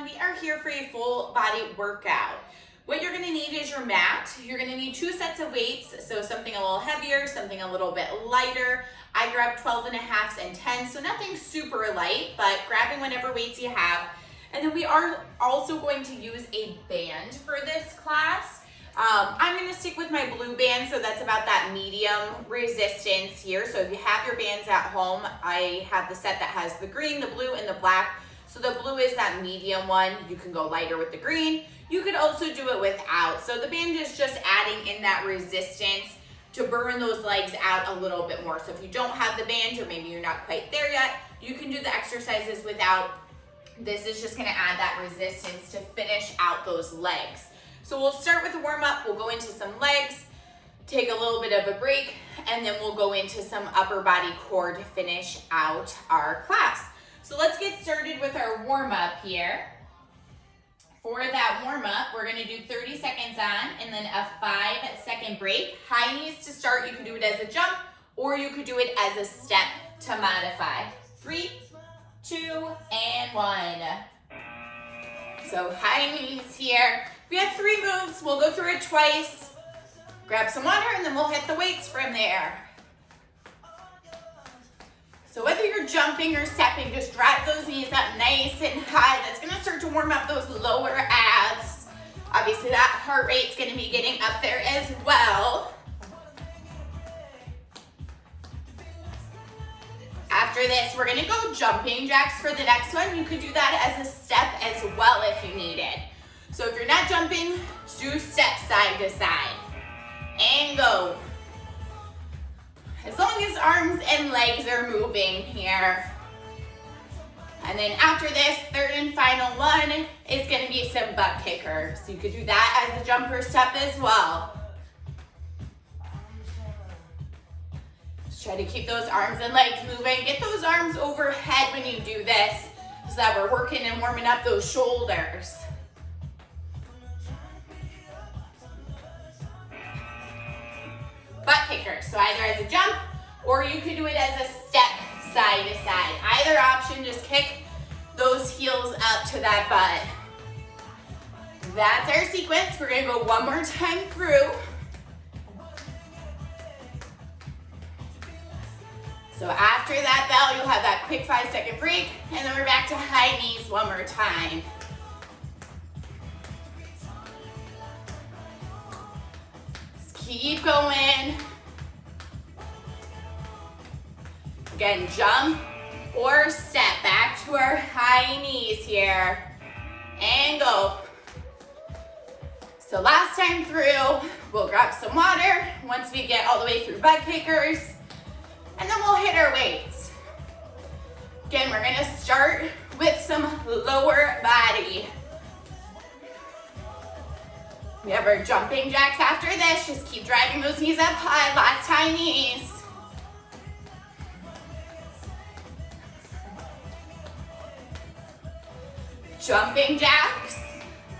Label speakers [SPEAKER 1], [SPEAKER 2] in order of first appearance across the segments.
[SPEAKER 1] we are here for a full body workout. What you're gonna need is your mat. You're gonna need 2 sets of weights, so something a little heavier, something a little bit lighter. I grabbed 12.5s and 10s, so nothing super light, but grabbing whatever weights you have. And then we are also going to use a band for this class. I'm gonna stick with my blue band, so that's about that medium resistance here. So if you have your bands at home, I have the set that has the green, the blue, and the black. So the blue is that medium one. You can go lighter with the green. You could also do it without. So the band is just adding in that resistance to burn those legs out a little bit more. So if you don't have the band, or maybe you're not quite there yet, you can do the exercises without. This is just gonna add that resistance to finish out those legs. So we'll start with a warm up, we'll go into some legs, take a little bit of a break, and then we'll go into some upper body core to finish out our class. So let's get started with our warm up here. For that warm up, we're gonna do 30 seconds on and then a 5-second break. High knees to start, you can do it as a jump or you could do it as a step to modify. 3, 2, and 1. So high knees here. We have 3 moves, we'll go through it twice. Grab some water and then we'll hit the weights from there. So whether you're jumping or stepping, just drive those knees up nice and high. That's gonna start to warm up those lower abs. Obviously that heart rate's gonna be getting up there as well. After this, we're gonna go jumping jacks for the next one. You could do that as a step as well if you need it. So if you're not jumping, do step side to side. And go. As long as arms and legs are moving here. And then after this, third and final one is gonna be some butt kickers. So you could do that as a jumper step as well. Just try to keep those arms and legs moving. Get those arms overhead when you do this so that we're working and warming up those shoulders. Butt kickers, so either as a jump or you could do it as a step side to side. Either option, just kick those heels up to that butt. That's our sequence. We're gonna go one more time through. So after that bell, you'll have that quick 5-second break, and then we're back to high knees one more time. Keep going. Again, jump or step back to our high knees here. And go. So last time through, we'll grab some water once we get all the way through butt kickers. And then we'll hit our weights. Again, we're gonna start with some lower body. We have our jumping jacks after this. Just keep driving those knees up high, last high knees. Jumping jacks,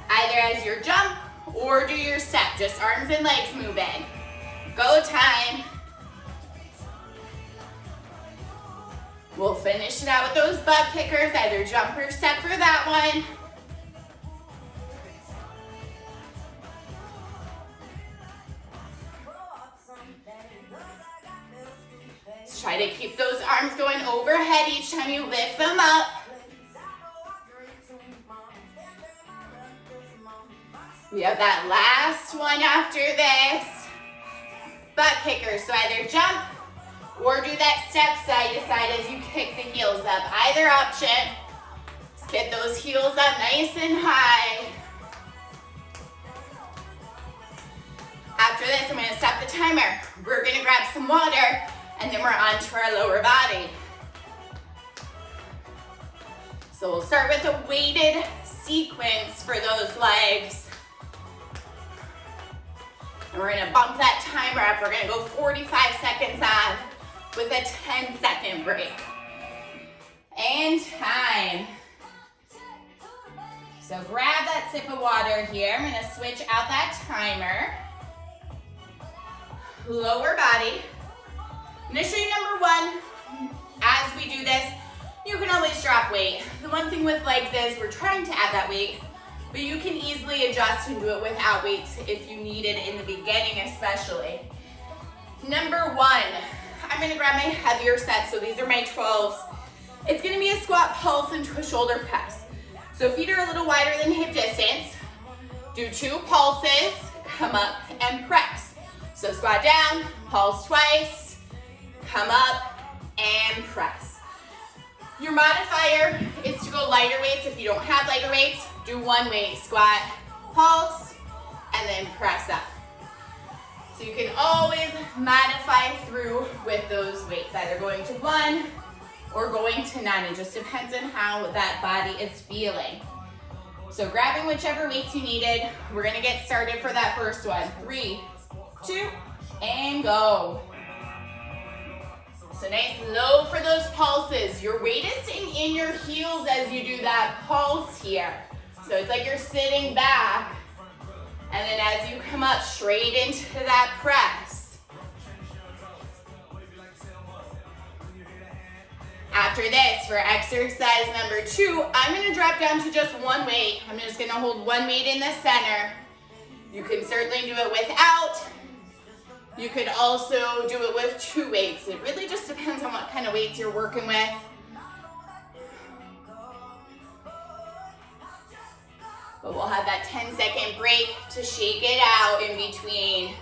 [SPEAKER 1] either as your jump or do your step, just arms and legs moving. Go time. We'll finish it out with those butt kickers, either jump or step for that one. Try to keep those arms going overhead each time you lift them up. We have that last one after this. Butt kickers, so either jump or do that step side to side as you kick the heels up. Either option. Just get those heels up nice and high. After this, I'm gonna stop the timer. We're gonna grab some water, and then we're on to our lower body. So we'll start with a weighted sequence for those legs. And we're gonna bump that timer up. We're gonna go 45 seconds on with a 10-second break. And time. So grab that sip of water here. I'm gonna switch out that timer. Lower body. I'm gonna show you number 1. As we do this, you can always drop weight. the one thing with legs is we're trying to add that weight, but you can easily adjust and do it without weights if you need it in the beginning especially. Number 1, I'm gonna grab my heavier set, so these are my 12s. It's gonna be a squat pulse into a shoulder press. So feet are a little wider than hip distance. Do 2 pulses, come up and press. So squat down, pulse twice, come up and press. Your modifier is to go lighter weights. If you don't have lighter weights, do 1 weight, squat, pulse, and then press up. So you can always modify through with those weights, either going to 1 or going to 9. It just depends on how that body is feeling. So grabbing whichever weights you needed, we're gonna get started for that first one. 3, 2, and go. So nice low for those pulses. Your weight is staying in your heels as you do that pulse here. So it's like you're sitting back, and then as you come up straight into that press. After this, for exercise number 2, I'm gonna drop down to just 1 weight. I'm just gonna hold 1 weight in the center. You can certainly do it without. You could also do it with 2 weights. It really just depends on what kind of weights you're working with. But we'll have that 10-second break to shake it out in between.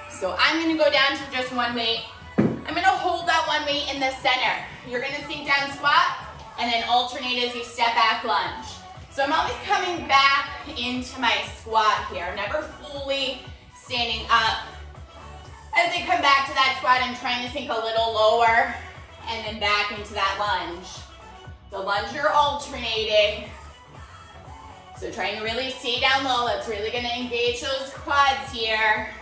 [SPEAKER 1] So I'm gonna go down to just 1 weight. I'm gonna hold that 1 weight in the center. You're gonna sink down, squat, and then alternate as you step back, lunge. So I'm always coming back into my squat here. I'm never fully standing up. As I come back to that squat, I'm trying to sink a little lower and then back into that lunge. The lunge, you're alternating. So trying to really stay down low. That's really gonna engage those quads here.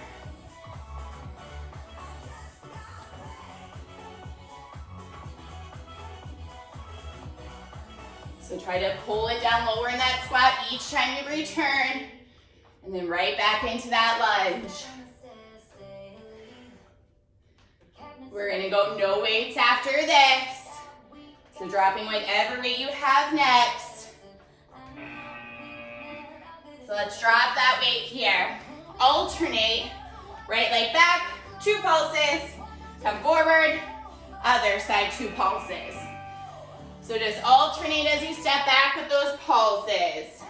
[SPEAKER 1] So try to pull it down lower in that squat each time you return, and then right back into that lunge. We're gonna go no weights after this. So dropping whatever weight you have next. So let's drop that weight here. Alternate, right leg back, 2 pulses, come forward, other side 2 pulses. So just alternate as you step back with those pulses.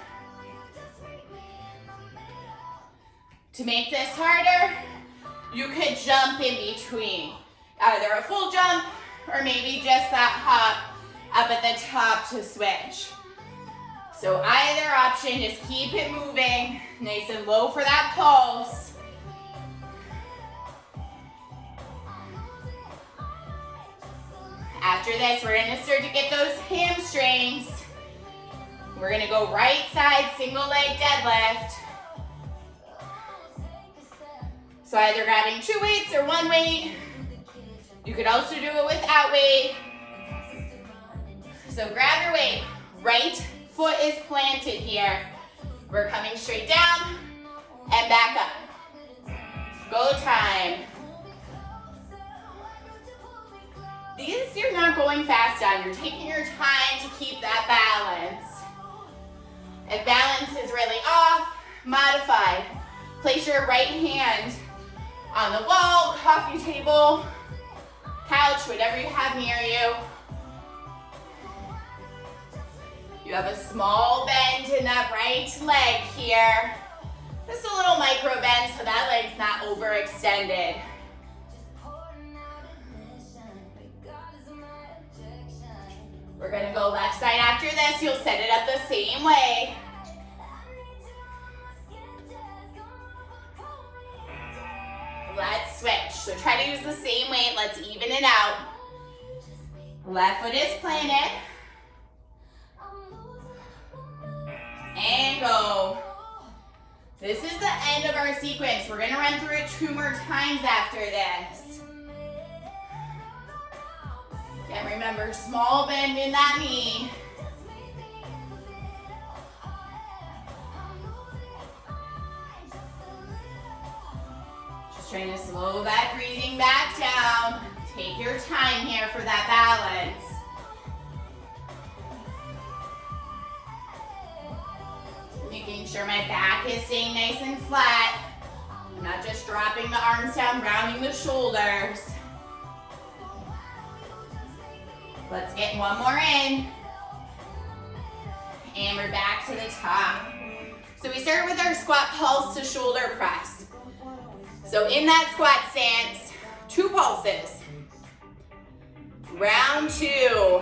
[SPEAKER 1] To make this harder, you could jump in between. Either a full jump or maybe just that hop up at the top to switch. So either option, just keep it moving, nice and low for that pulse. After this, we're gonna start to get those hamstrings. We're gonna go right side, single leg deadlift. So either grabbing 2 weights or 1 weight. You could also do it without weight. So grab your weight. Right foot is planted here. We're coming straight down and back up. Go time. These you're not going fast on. You're taking your time to keep that balance. If balance is really off, modify. Place your right hand on the wall, coffee table, couch, whatever you have near you. You have a small bend in that right leg here. Just a little micro bend so that leg's not overextended. We're gonna go left side after this. You'll set it up the same way. Let's switch. So try to use the same weight. Let's even it out. Left foot is planted. And go. This is the end of our sequence. We're gonna run through it 2 more times after this. And remember, small bend in that knee. Just trying to slow that breathing back down. Take your time here for that balance. Making sure my back is staying nice and flat. I'm not just dropping the arms down, rounding the shoulders. Let's get one more in. And we're back to the top. So we start with our squat pulse to shoulder press. So in that squat stance, 2 pulses. Round 2.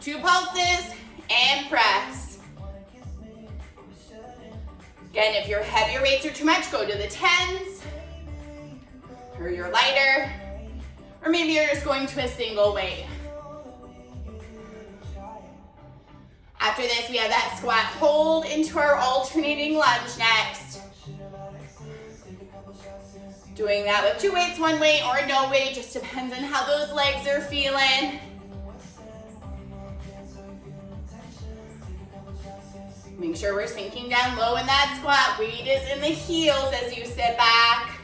[SPEAKER 1] 2 pulses and press. Again, if your heavier weights are too much, go to the 10s. Or you're lighter. Or maybe you're just going to a single weight. After this, we have that squat hold into our alternating lunge next. Doing that with 2 weights, 1 weight, or no weight, just depends on how those legs are feeling. Make sure we're sinking down low in that squat. Weight is in the heels as you sit back.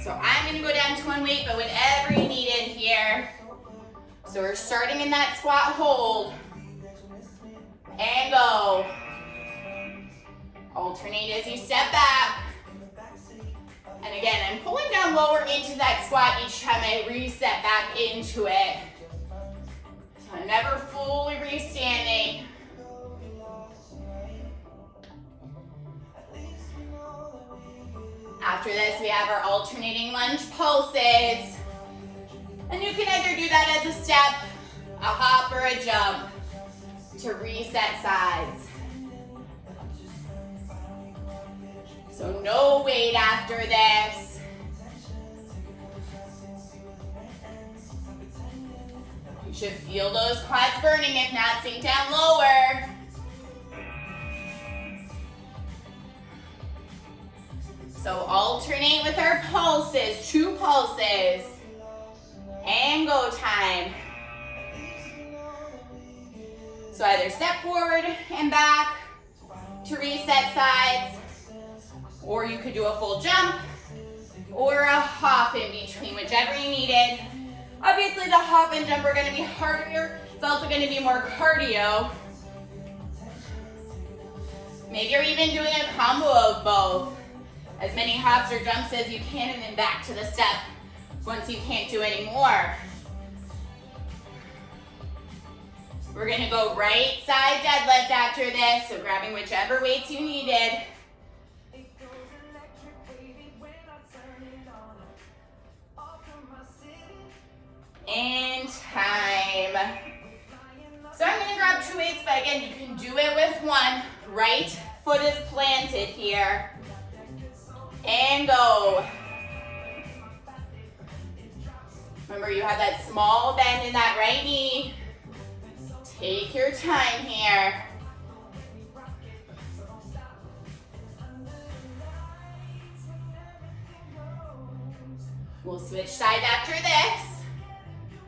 [SPEAKER 1] So I'm gonna go down to 1 weight, but whatever you need in here. So we're starting in that squat hold. And go. Alternate as you step back. And again, I'm pulling down lower into that squat each time I reset back into it. So I'm never fully restanding. After this, we have our alternating lunge pulses. And you can either do that as a step, a hop, or a jump to reset sides. So no weight after this. You should feel those quads burning, if not, sink down lower. So alternate with our pulses, 2 pulses. And go time. So either step forward and back to reset sides, or you could do a full jump or a hop in between, whichever you needed. Obviously the hop and jump are gonna be harder. It's also gonna be more cardio. Maybe you're even doing a combo of both. As many hops or jumps as you can, and then back to the step once you can't do any more. We're gonna go right side deadlift after this, so grabbing whichever weights you needed. And time. So I'm gonna grab 2 weights, but again, you can do it with 1. Right foot is planted here. And go. Remember, you have that small bend in that right knee. Take your time here. We'll switch side after this.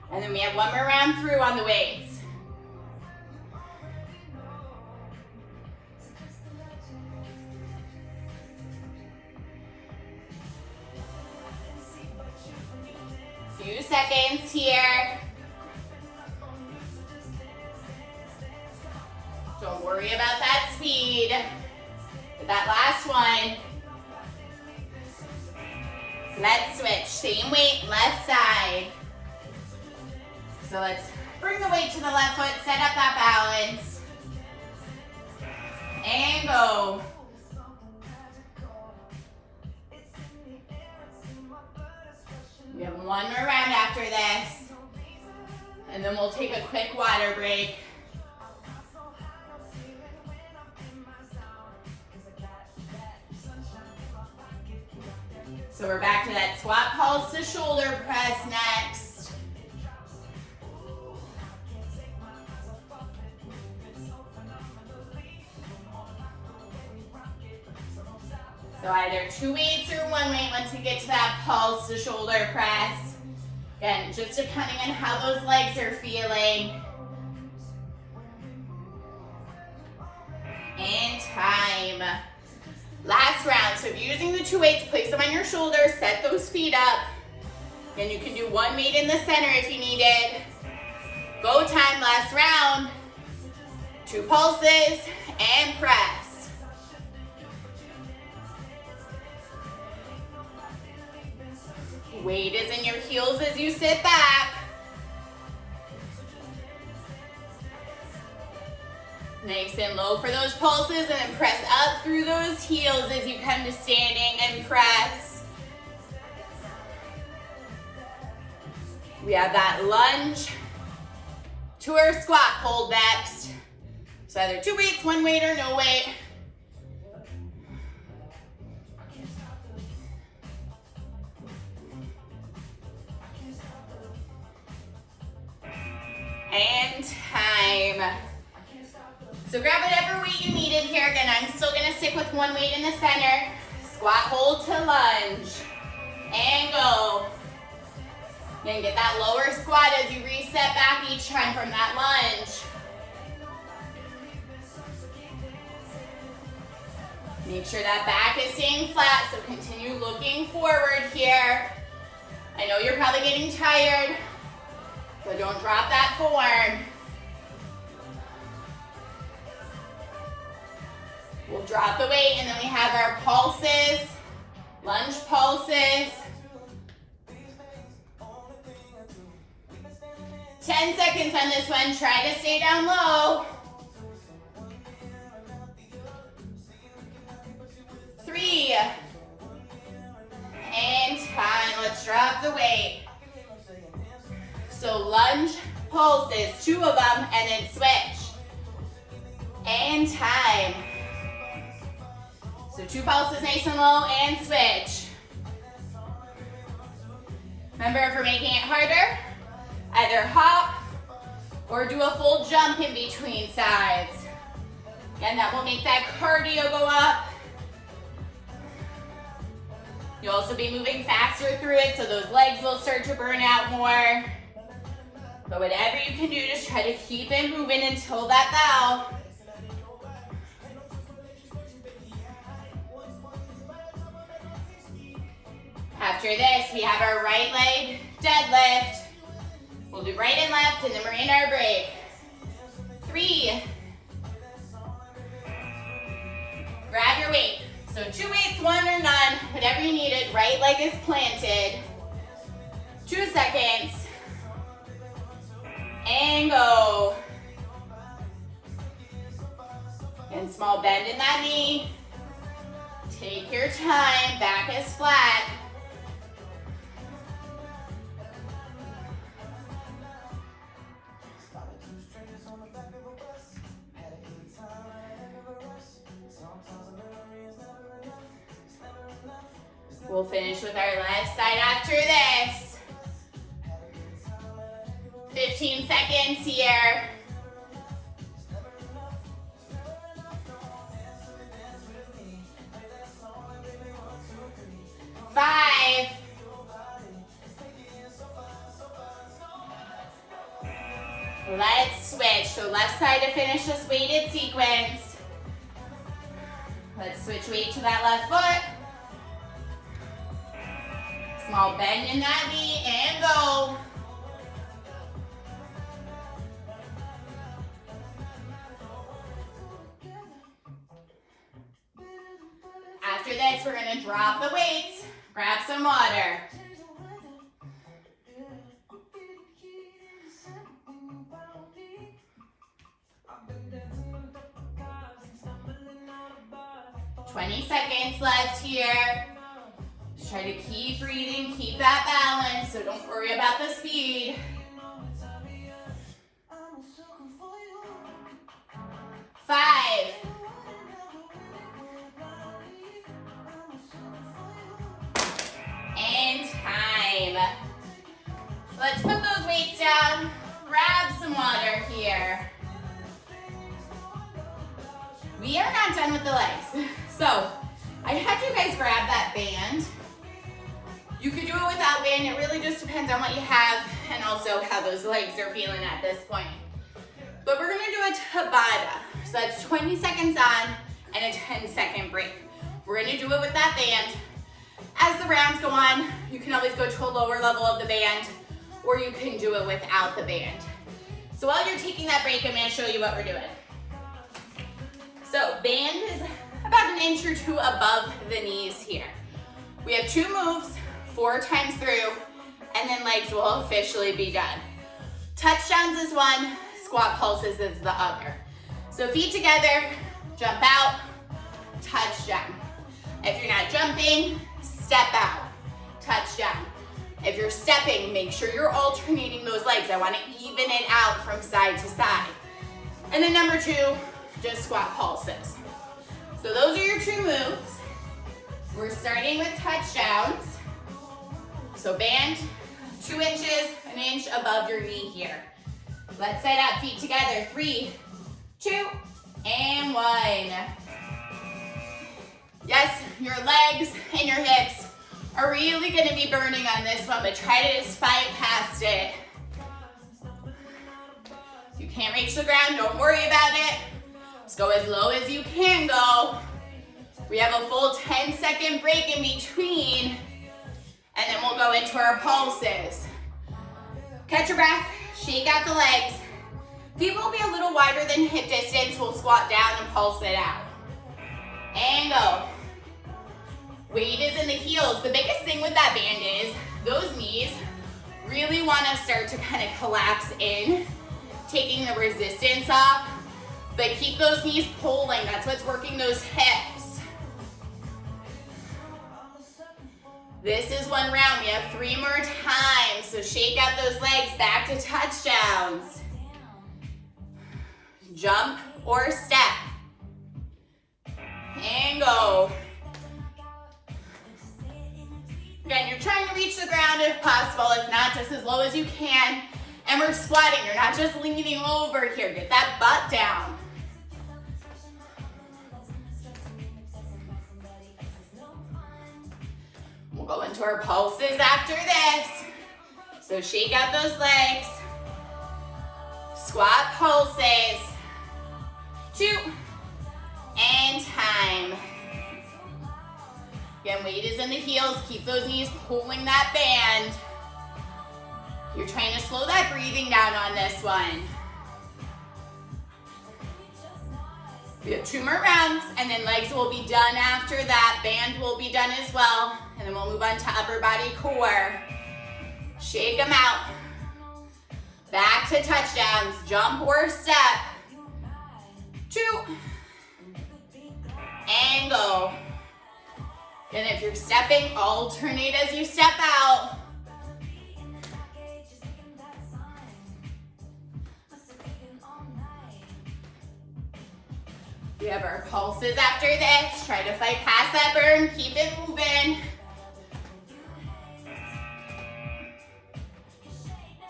[SPEAKER 1] And then we have 1 more round through on the weights. Few seconds here. Don't worry about that speed. But that last one. Let's switch. Same weight, left side. So let's bring the weight to the left foot, set up that balance. And go. We have 1 more round after this. And then we'll take a quick water break. So we're back to that squat pulse to shoulder press next. So either 2 weights or 1 weight once you get to that pulse to shoulder press. Again, just depending on how those legs are feeling. And time. Last round, so if you're using the 2 weights, place them on your shoulders, set those feet up. Then you can do 1 weight in the center if you need it. Go time, last round. 2 pulses and press. Weight is in your heels as you sit back. Nice and low for those pulses, and then press up through those heels as you come to standing and press. We have that lunge to our squat hold next. So either 2 weights, 1 weight, or no weight. And time. So grab whatever weight you needed here. Again, I'm still gonna stick with 1 weight in the center. Squat, hold to lunge. And go. Then get that lower squat as you reset back each time from that lunge. Make sure that back is staying flat, so continue looking forward here. I know you're probably getting tired, but don't drop that form. We'll drop the weight, and then we have our pulses, lunge pulses. 10 seconds on this one. Try to stay down low. 3. And time. Let's drop the weight. So lunge pulses, 2 of them, and then switch. And time. So 2 pulses nice and low, and switch. Remember, if we're making it harder, either hop or do a full jump in between sides. Again, that will make that cardio go up. You'll also be moving faster through it, so those legs will start to burn out more. But whatever you can do, just try to keep it moving until that bell. After this, we have our right leg deadlift. We'll do right and left, and then we're in our break. 3. Grab your weight. So 2 weights, 1 or none, whatever you needed. Right leg is planted. 2 seconds. And go. And small bend in that knee. Take your time, back is flat. We'll finish with our left side after this. 15 seconds here. 5. Let's switch. So left side to finish this weighted sequence. Let's switch weight to that left foot. Small bend in that knee and go. After this, we're gonna drop the weights, grab some water. "20 seconds left here. Just try to keep breathing, keep that balance, so don't worry about the speed. 5. And time. Let's put those weights down, grab some water here. We are not done with the legs. So, I had you guys grab that band. You could do it without band. It really just depends on what you have and also how those legs are feeling at this point. But we're gonna do a Tabata. So that's 20 seconds on and a 10-second break. We're gonna do it with that band. As the rounds go on, you can always go to a lower level of the band, or you can do it without the band. So while you're taking that break, I'm gonna show you what we're doing. So band is about an inch or two above the knees here. We have 2 moves, 4 times through, and then legs will officially be done. Touchdowns is one, squat pulses is the other. So feet together, jump out, touchdown. If you're not jumping, step out, touchdown. If you're stepping, make sure you're alternating those legs. I want to even it out from side to side. And then number 2, just squat pulses. So those are your 2 moves. We're starting with touchdowns. So band, 2 inches, an inch above your knee here. Let's set up, feet together, 3, 2, and 1. Yes, your legs and your hips are really gonna be burning on this one, but try to just fight past it. If you can't reach the ground, don't worry about it. Just go as low as you can go. We have a full 10-second break in between, and then we'll go into our pulses. Catch your breath, shake out the legs. Feet will be a little wider than hip distance. We'll squat down and pulse it out. And go. Weight is in the heels. The biggest thing with that band is those knees really want to start to kind of collapse in, taking the resistance off, but keep those knees pulling. That's what's working those hips. This is 1 round. We have 3 more times. So shake out those legs back to touchdowns. Jump or step. And go. Again, you're trying to reach the ground if possible, if not, just as low as you can. And we're squatting, you're not just leaning over here. Get that butt down. We'll go into our pulses after this. So shake out those legs. Squat pulses. 2, and time. Again, weight is in the heels. Keep those knees pulling that band. You're trying to slow that breathing down on this one. We have 2 more rounds, and then legs will be done after that. Band will be done as well, and then we'll move on to upper body core. Shake them out. Back to touchdowns. Jump or step. 2, and go. And if you're stepping, alternate as you step out. We have our pulses after this. Try to fight past that burn. Keep it moving.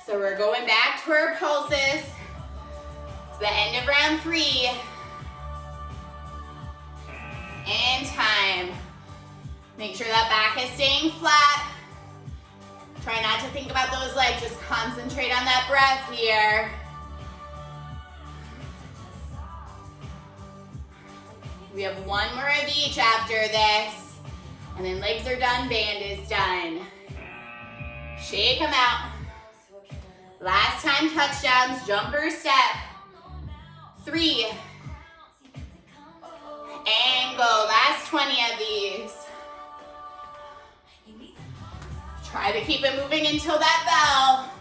[SPEAKER 1] So we're going back to our pulses. It's the end of round 3. And time. Make sure that back is staying flat. Try not to think about those legs. Just concentrate on that breath here. We have 1 more of each after this. And then legs are done, band is done. Shake them out. Last time touchdowns, jumper step. 3. And go. Last 20 of these. Try to keep it moving until that bell.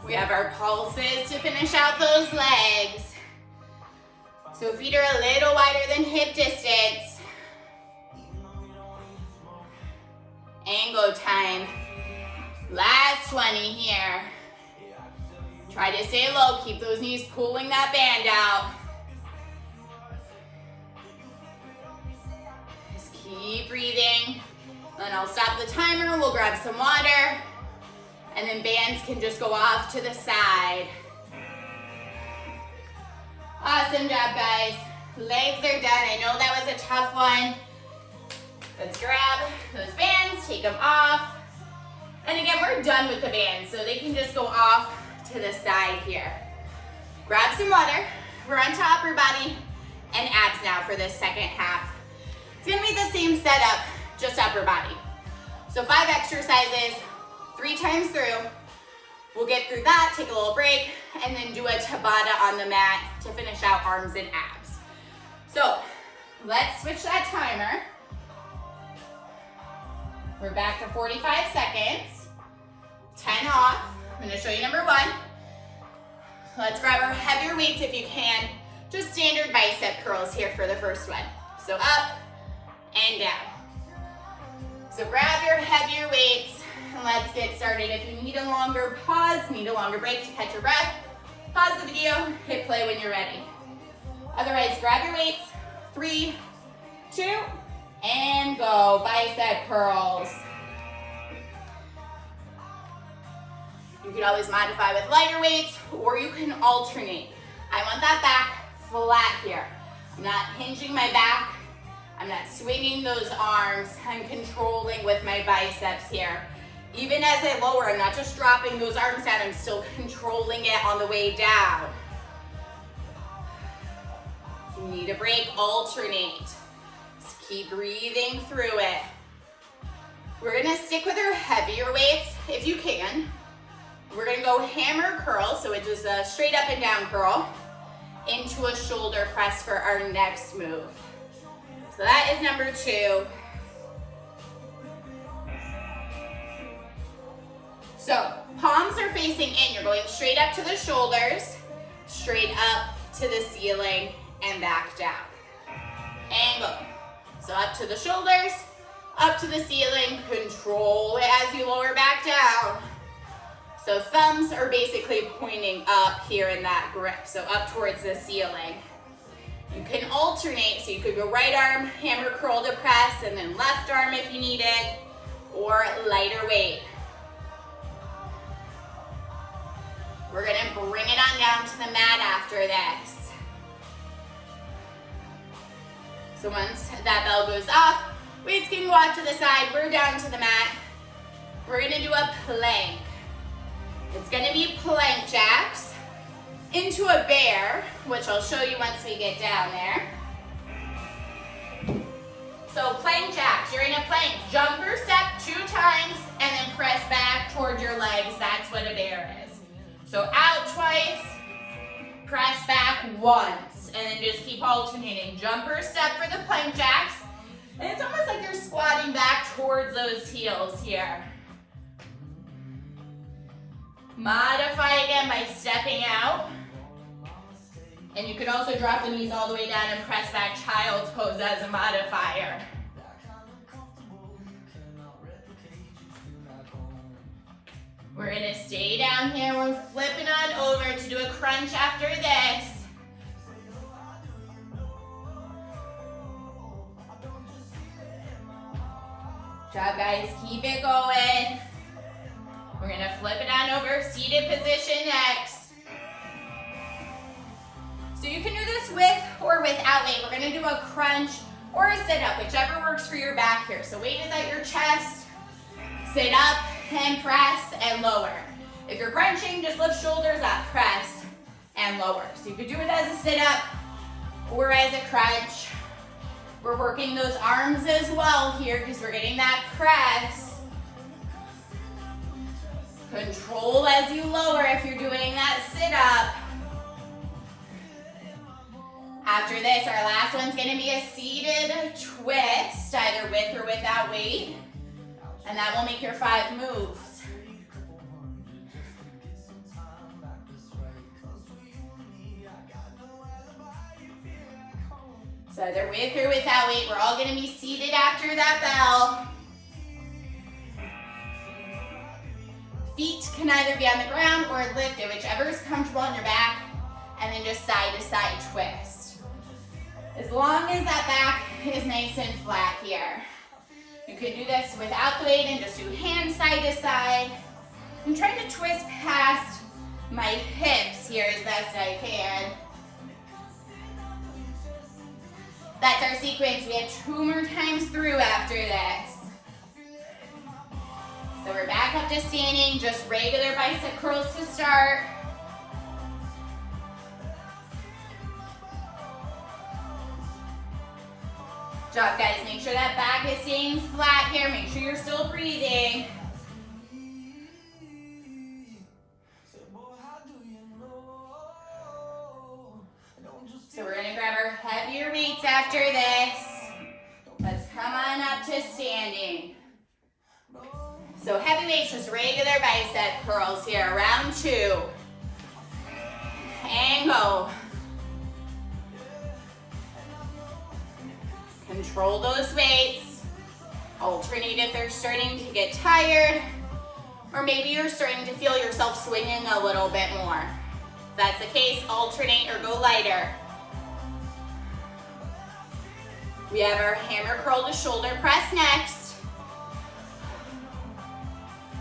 [SPEAKER 1] We have our pulses to finish out those legs. So feet are a little wider than hip distance. And go time. Last 20 here. Try to stay low. Keep those knees pulling that band out. Just keep breathing. Then I'll stop the timer. We'll grab some water. And then bands can just go off to the side. Awesome job, guys. Legs are done. I know that was a tough one. Let's grab those bands, take them off. And again, we're done with the bands, so they can just go off to the side here. Grab some water. We're on to upper body and abs now for this second half. It's gonna be the same setup, just upper body. So 5 exercises, 3 times through. We'll get through that, take a little break, and then do a Tabata on the mat to finish out arms and abs. So let's switch that timer. We're back to 45 seconds. 10 off. I'm gonna show you number 1. Let's grab our heavier weights if you can. Just standard bicep curls here for the first one. So up and down. So grab your heavier weights and let's get started. If you need a longer pause, need a longer break to catch your breath, pause the video, hit play when you're ready. Otherwise, grab your weights. 3, 2, and go. Bicep curls. You could always modify with lighter weights, or you can alternate. I want that back flat here. I'm not hinging my back. I'm not swinging those arms. I'm controlling with my biceps here. Even as I lower, I'm not just dropping those arms down, I'm still controlling it on the way down. If you need a break, alternate. Just keep breathing through it. We're gonna stick with our heavier weights if you can. We're gonna go hammer curl, so it's just a straight up and down curl into a shoulder press for our next move. So that is number 2. So palms are facing in. You're going straight up to the shoulders, straight up to the ceiling, and back down. And go. So up to the shoulders, up to the ceiling. Control it as you lower back down. So thumbs are basically pointing up here in that grip, so up towards the ceiling. You can alternate, so you could go right arm, hammer curl to press, and then left arm if you need it, or lighter weight. We're gonna bring it on down to the mat after this. So once that bell goes off, weights can go off to the side, we're down to the mat. We're gonna do a plank. It's gonna be plank jacks into a bear, which I'll show you once we get down there. So plank jacks, you're in a plank. Jumper step 2 times and then press back toward your legs. That's what a bear is. So out twice, press back once, and then just keep alternating. Jumper step for the plank jacks. And it's almost like you're squatting back towards those heels here. Modify again by stepping out. And you could also drop the knees all the way down and press back child's pose as a modifier. We're gonna stay down here. We're flipping on over to do a crunch after this. Good job, guys, keep it going. We're gonna flip it on over, seated position next. So you can do this with or without weight. We're gonna do a crunch or a sit up, whichever works for your back here. So weight is at your chest, sit up and press and lower. If you're crunching, just lift shoulders up, press and lower. So you could do it as a sit up or as a crunch. We're working those arms as well here because we're getting that press. Control as you lower if you're doing that sit up. After this, our last one's gonna be a seated twist, either with or without weight. And that will make your 5 moves. So either with or without weight, we're all gonna be seated after that bell. Feet can either be on the ground or lifted, whichever is comfortable on your back, and then just side to side twist. As long as that back is nice and flat here. You can do this without the weight and just do hands side to side. I'm trying to twist past my hips here as best I can. That's our sequence. We have 2 more times through after this. So we're back up to standing, just regular bicep curls to start. Good job, guys. Make sure that back is staying flat here. Make sure you're still breathing. So we're gonna grab our heavier weights after this. Let's come on up to standing. So heavy weights, just regular bicep curls here. Round 2. And go. Control those weights. Alternate if they're starting to get tired, or maybe you're starting to feel yourself swinging a little bit more. If that's the case, alternate or go lighter. We have our hammer curl to shoulder press next.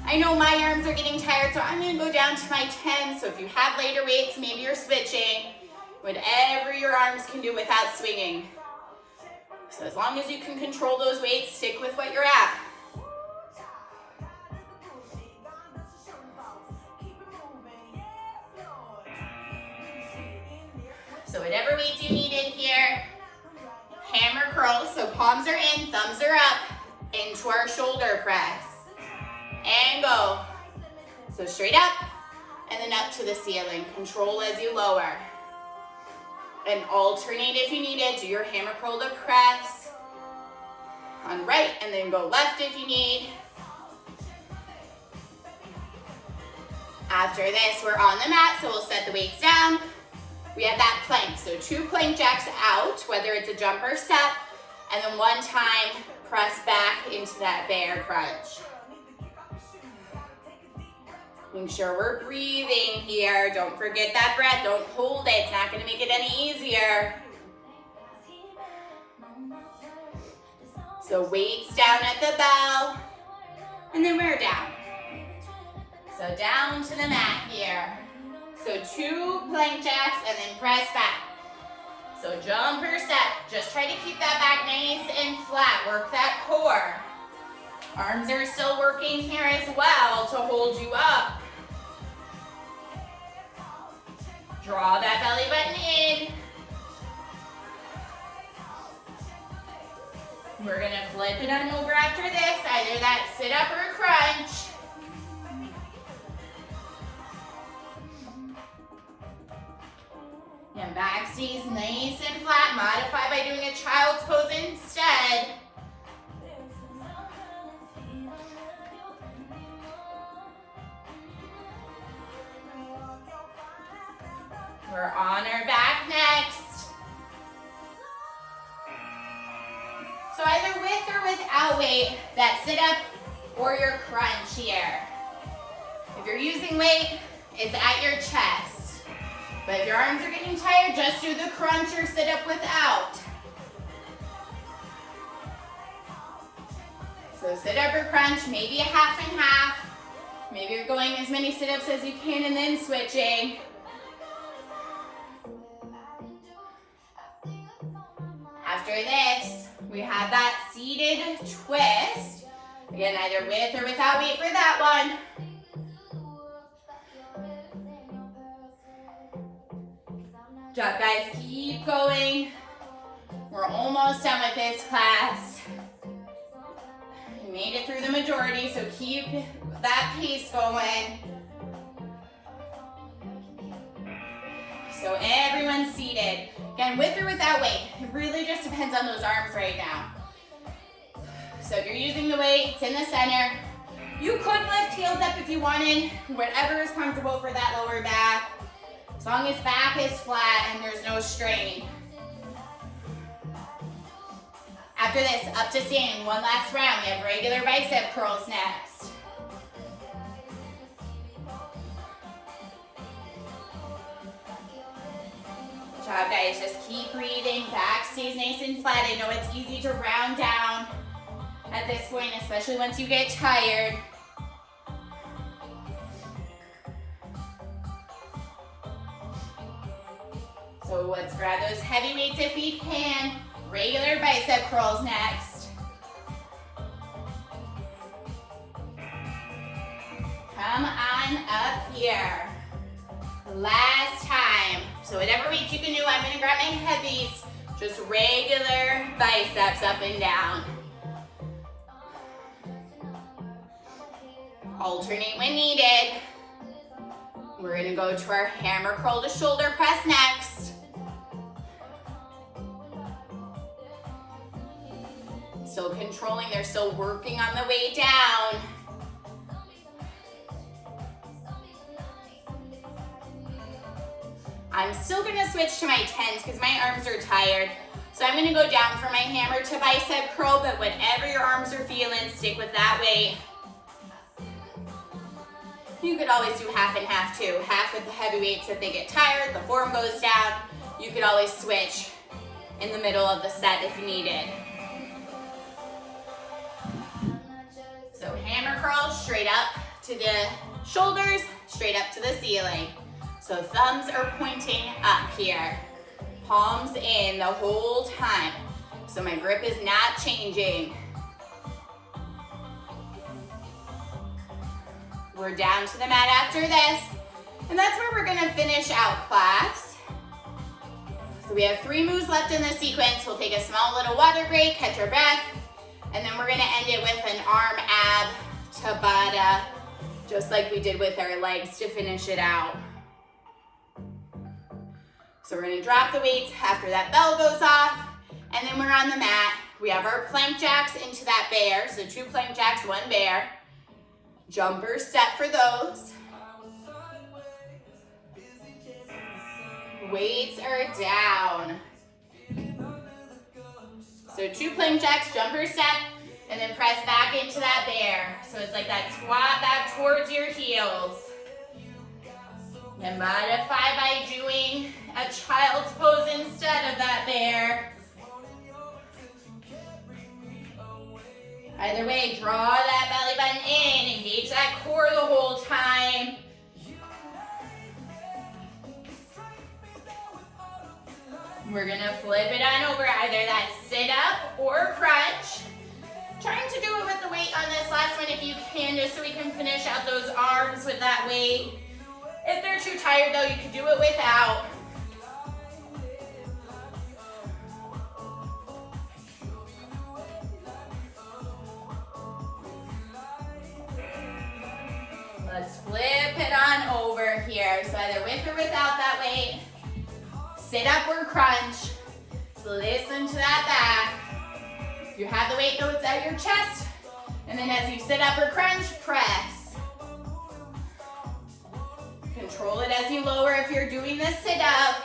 [SPEAKER 1] I know my arms are getting tired, so I'm gonna go down to my 10. So if you have lighter weights, maybe you're switching. Whatever your arms can do without swinging. So as long as you can control those weights, stick with what you're at. So whatever weights you need in here, hammer curls, so palms are in, thumbs are up, into our shoulder press. And go. So straight up, and then up to the ceiling. Control as you lower. And alternate if you need it. Do your hammer curl to press on right, and then go left if you need. After this, we're on the mat, so we'll set the weights down. We have that plank, so 2 plank jacks out, whether it's a jump or step, and then 1 time press back into that bear crunch. Make sure we're breathing here. Don't forget that breath. Don't hold it. It's not going to make it any easier. So weights down at the bell. And then we're down. So down to the mat here. So 2 plank jacks and then press back. So jump or step. Just try to keep that back nice and flat. Work that core. Arms are still working here as well to hold you up. Draw that belly button in. We're gonna flip it on over after this, either that sit up or crunch. And back stays nice and flat. Modify by doing a child's pose instead. We're on our back next. So either with or without weight, that sit up or your crunch here. If you're using weight, it's at your chest. But if your arms are getting tired, just do the crunch or sit up without. So sit up or crunch, maybe a half and half. Maybe you're going as many sit-ups as you can and then switching. After this, we have that seated twist. Again, either with or without weight for that one. Good job, guys. Keep going. We're almost done with this class. We made it through the majority, so keep that pace going. So everyone's seated. Again, with or without weight. It really just depends on those arms right now. So if you're using the weight, it's in the center. You could lift heels up if you wanted, whatever is comfortable for that lower back. As long as back is flat and there's no strain. After this, up to standing, one last round. We have regular bicep curls next. Good job, guys. Just keep breathing. Back stays nice and flat. I know it's easy to round down at this point, especially once you get tired. So let's grab those heavy weights if we can. Regular bicep curls next. here. Last time. So whatever weights you can do, I'm gonna grab my heavies. Just regular biceps up and down. Alternate when needed. We're gonna go to our hammer curl to shoulder press next. Still controlling, they're still working on the way down. I'm still gonna switch to my 10s because my arms are tired. So I'm gonna go down for my hammer to bicep curl, but whatever your arms are feeling, stick with that weight. You could always do half and half too. Half with the heavy weights if they get tired, the form goes down. You could always switch in the middle of the set if needed. So hammer curl straight up to the shoulders, straight up to the ceiling. So thumbs are pointing up here. Palms in the whole time. So my grip is not changing. We're down to the mat after this. And that's where we're gonna finish out class. So we have 3 moves left in the sequence. We'll take a small little water break, catch our breath, and then we're gonna end it with an arm ab Tabata, just like we did with our legs to finish it out. So we're gonna drop the weights after that bell goes off, and then we're on the mat. We have our plank jacks into that bear, so 2 plank jacks, 1 bear. Jumper step for those. Weights are down. So 2 plank jacks, jumper step, and then press back into that bear. So it's like that squat back towards your heels. And modify by doing a child's pose instead of that bear. Either way, draw that belly button in, engage that core the whole time. We're gonna flip it on over, either that sit up or crunch. Trying to do it with the weight on this last one if you can, just so we can finish out those arms with that weight. If they're too tired though, you can do it without. Let's flip it on over here. So either with or without that weight. Sit up or crunch. So listen to that back. If you have the weight, go at your chest. And then as you sit up or crunch, press. Control it as you lower if you're doing the sit up.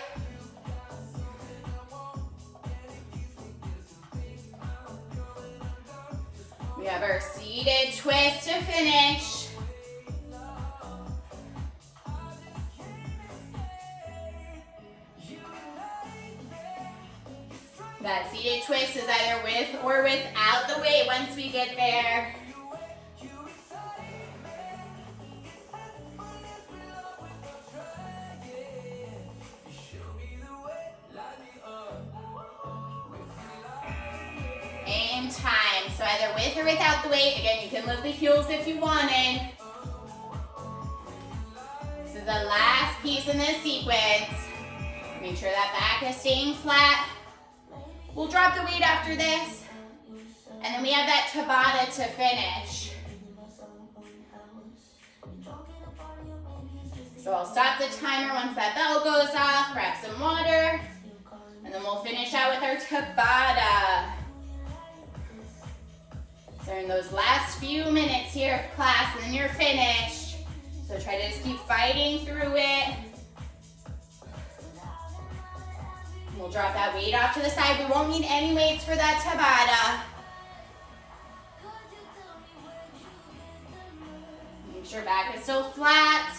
[SPEAKER 1] We have our seated twist to finish. That seated twist is either with or without the weight once we get there. And time. So either with or without the weight. Again, you can lift the heels if you wanted. This is the last piece in this sequence. Make sure that back is staying flat. We'll drop the weight after this, and then we have that Tabata to finish. So I'll stop the timer once that bell goes off, grab some water, and then we'll finish out with our Tabata. So in those last few minutes here of class, and then you're finished. So try to just keep fighting through it. We'll drop that weight off to the side. We won't need any weights for that Tabata. Make sure back is still flat.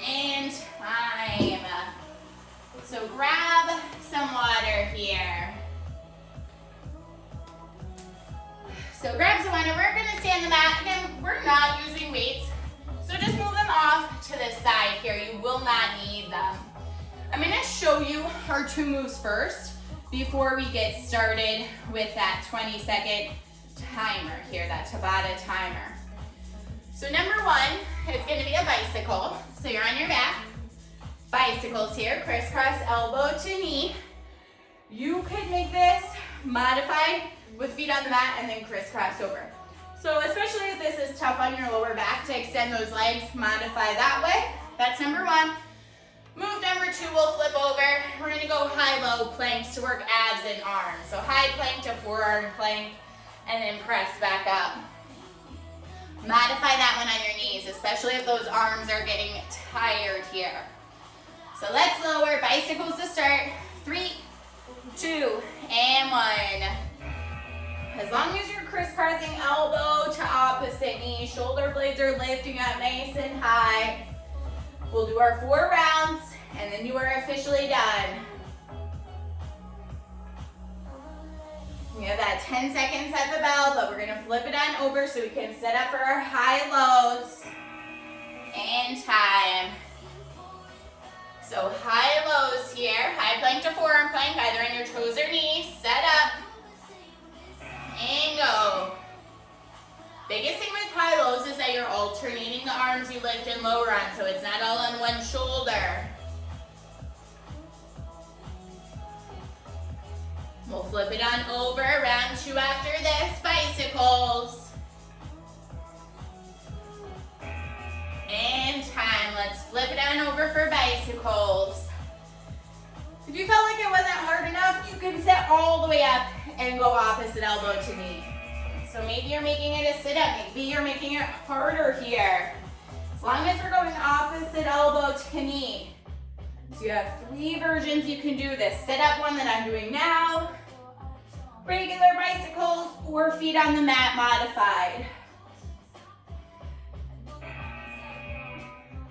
[SPEAKER 1] And time. So grab some water here. So grab some water. We're gonna stay on the mat. Again, we're not using weights. So just move them off to the side here. You will not need them. I'm gonna show you our 2 moves first before we get started with that 20-second timer here, that Tabata timer. So number one is gonna be a bicycle. So you're on your back. Bicycles here, crisscross elbow to knee. You could make this modified with feet on the mat and then crisscross over. So especially if this is tough on your lower back to extend those legs, modify that way. That's number one. Move number two, we'll flip over. We're gonna go high-low planks to work abs and arms. So high plank to forearm plank and then press back up. Modify that one on your knees, especially if those arms are getting tired here. So let's lower, bicycles to start. 3, 2, and 1. As long as you're crisscrossing elbow to opposite knee, shoulder blades are lifting up nice and high. We'll do our 4 rounds, and then you are officially done. We have that 10 seconds at the bell, but we're gonna flip it on over so we can set up for our high lows and time. So high lows here, high plank to forearm plank, either on your toes or knees, set up, and go. Biggest thing with high lows is that you're alternating the arms you lift and lower on, so it's not all on one shoulder. We'll flip it on over, round 2 after this, bicycles. And time, let's flip it on over for bicycles. If you felt like it wasn't hard enough, you can sit all the way up and go opposite elbow to knee. So maybe you're making it a sit-up, maybe you're making it harder here. As long as we're going opposite elbow to knee. So you have 3 versions you can do this. Sit-up one that I'm doing now, regular bicycles, or feet on the mat modified.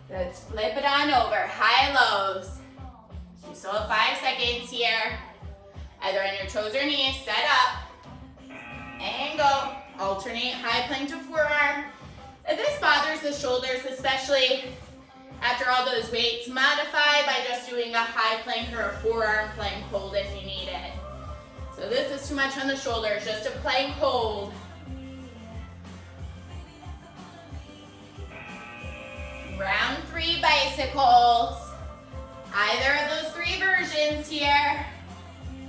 [SPEAKER 1] Let's flip it on over, high lows. You still have 5 seconds here. Either on your toes or knees, set up, and go. Alternate high plank to forearm. If this bothers the shoulders, especially after all those weights, modify by just doing a high plank or a forearm plank hold if you need it. So this is too much on the shoulders, just a plank hold. Round 3 bicycles. Either of those 3 versions here.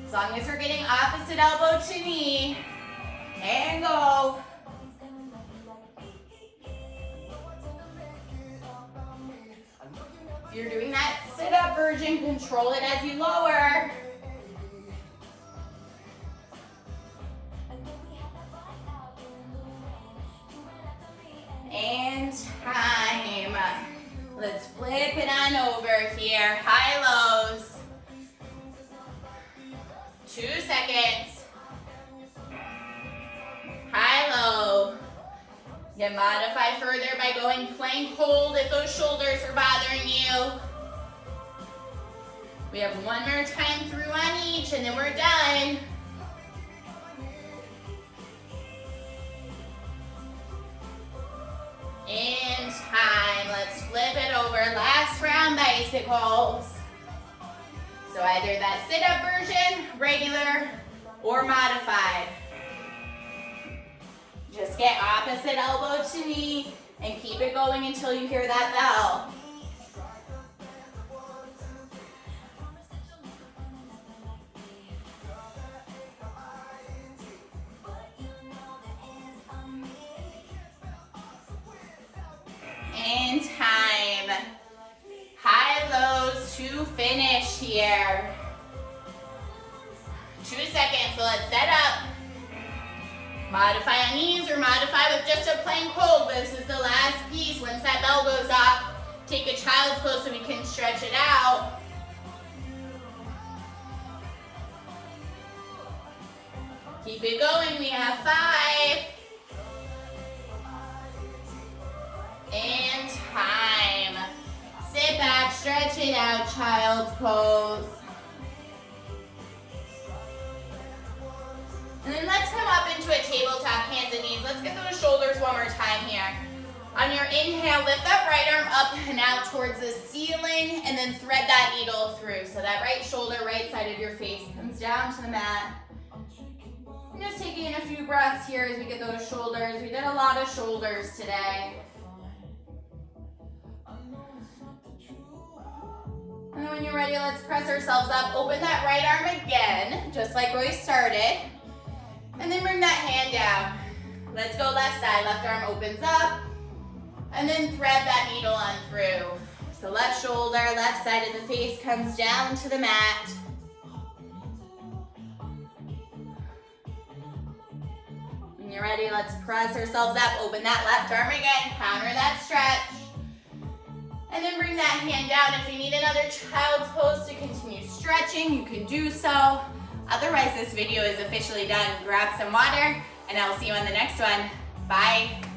[SPEAKER 1] As long as we're getting opposite elbow to knee. And go. If you're doing that sit-up version, control it as you lower. And time. Let's flip it on over here. High lows. 2 seconds. High low. You can modify further by going plank hold if those shoulders are bothering you. We have 1 more time through on each and then we're done. And time. Let's flip it over. Last round bicycles. So either that sit-up version, regular, or modified. Just get opposite elbow to knee and keep it going until you hear that bell. And time. High lows to finish here. 2 seconds, so let's set up. Modify on knees or modify with just a plank hold. This is the last piece. Once that bell goes off, take a child's pose so we can stretch it out. Keep it going, we have 5. And time. Sit back, stretch it out, child's pose. And then let's come up into a tabletop, hands and knees. Let's get those shoulders one more time here. On your inhale, lift that right arm up and out towards the ceiling and then thread that needle through. So that right shoulder, right side of your face comes down to the mat. I'm just taking a few breaths here as we get those shoulders. We did a lot of shoulders today. And when you're ready, let's press ourselves up. Open that right arm again, just like where we started. And then bring that hand down. Let's go left side. Left arm opens up. And then thread that needle on through. So left shoulder, left side of the face comes down to the mat. When you're ready, let's press ourselves up. Open that left arm again. Counter that stretch. And then bring that hand down. If you need another child's pose to continue stretching, you can do so. Otherwise, this video is officially done. Grab some water, and I'll see you on the next one. Bye.